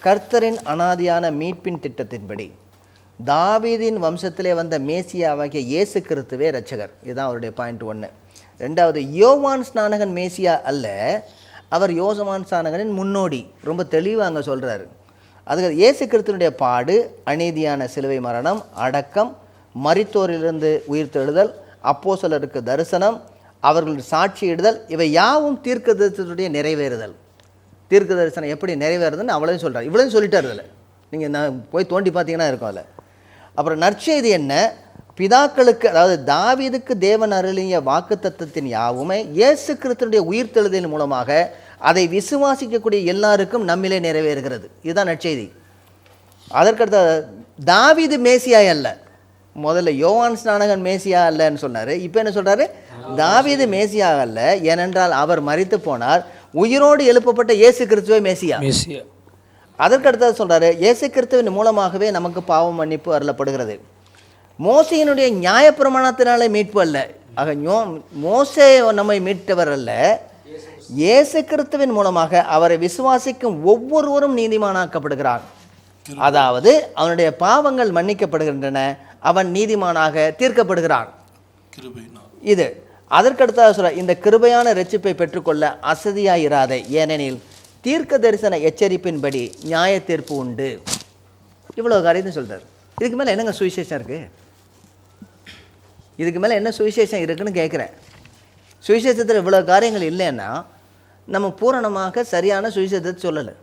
கர்த்தரின் அனாதியான மீட்பின் திட்டத்தின்படி தாவீதின் வம்சத்திலே வந்த மேசியாவாகிய இயேசு கிறிஸ்துவே இரட்சகர். இதுதான் அவருடைய பாயிண்ட் 1. ரெண்டாவது, யோவான் ஸ்நானகன் மேசியா அல்ல, அவர் யோசமான் ஸ்நானகனின் முன்னோடி. ரொம்ப தெளிவாக அங்கே சொல்கிறாரு. அதுக்கு இயேசு கிறிஸ்துவனுடைய பாடு, அநீதியான சிலுவை மரணம், அடக்கம், மரித்தோரிலிருந்து உயிர்த்தெழுதல், அப்போஸ்தலருக்கு தரிசனம், அவர்களுடைய சாட்சியிடுதல், இவை யாவும் தீர்க்கதரிசனத்துடைய நிறைவேறுதல். தீர்க்க தரிசனம் எப்படி நிறைவேறுதுன்னு அவ்வளோதையும் சொல்கிறார். இவ்வளோதையும் சொல்லிட்டார். அதில் நீங்கள் நான் போய் தோண்டி பார்த்தீங்கன்னா இருக்கும். அதில் அப்புறம் நற்செய்தி என்ன? பிதாக்களுக்கு, அதாவது தாவீதுக்கு தேவன் அருளிய வாக்குத்தத்தத்தின் யாவுமே இயேசு கிறிஸ்துவினுடைய உயிர்த்தெழுதலின் மூலமாக அதை விசுவாசிக்கக்கூடிய எல்லாருக்கும் நம்மிலே நிறைவேறுகிறது. இதுதான் நற்செய்தி. அதற்கடுத்த தாவீது மேசியா அல்ல. முதல்ல யோவான் ஸ்நானகன் மேசியா அல்லன்னு சொன்னார். இப்போ என்ன சொல்கிறாரு? தாவீது மேசியா அல்ல, ஏனென்றால் அவர் மரித்து போனார். உயிரோடு எழுப்பப்பட்ட இயேசு கிறிஸ்துவே மேசியா. அதற்கடுத்தது சொல்கிறாரு, இயேசு கிறிஸ்துவின் மூலமாகவே நமக்கு பாவ மன்னிப்பு அருளப்படுகிறது. மோசையினுடைய நியாயப்பிரமாணத்தினாலே மீட்பு அல்ல. ஆக மோசே நம்மை மீட்டவர் அல்ல, இயேசு கிறிஸ்துவின் மூலமாக அவரை விசுவாசிக்கும் ஒவ்வொருவரும் நீதிமானாக்கப்படுகிறான். அதாவது அவனுடைய பாவங்கள் மன்னிக்கப்படுகின்றன, அவன் நீதிமானாக தீர்க்கப்படுகிறான். இது அதற்கடுத்தாக சொல்ல, இந்த கிருபையான இரட்சிப்பை பெற்றுக்கொள்ள அசதியாயிராதே, ஏனெனில் தீர்க்க தரிசன எச்சரிப்பின்படி நியாய தீர்ப்பு உண்டு. இவ்வளோ காரியத்தை சொல்கிறார். இதுக்கு மேலே என்னங்க சுவிசேஷம் இருக்குது? இதுக்கு மேலே என்ன சுவிசேஷம் இருக்குன்னு கேட்குறேன். சுவிசேஷத்தில் இவ்வளோ காரியங்கள் இல்லைன்னா நம்ம பூரணமாக சரியான சுவிசேஷத்தை சொல்லலை.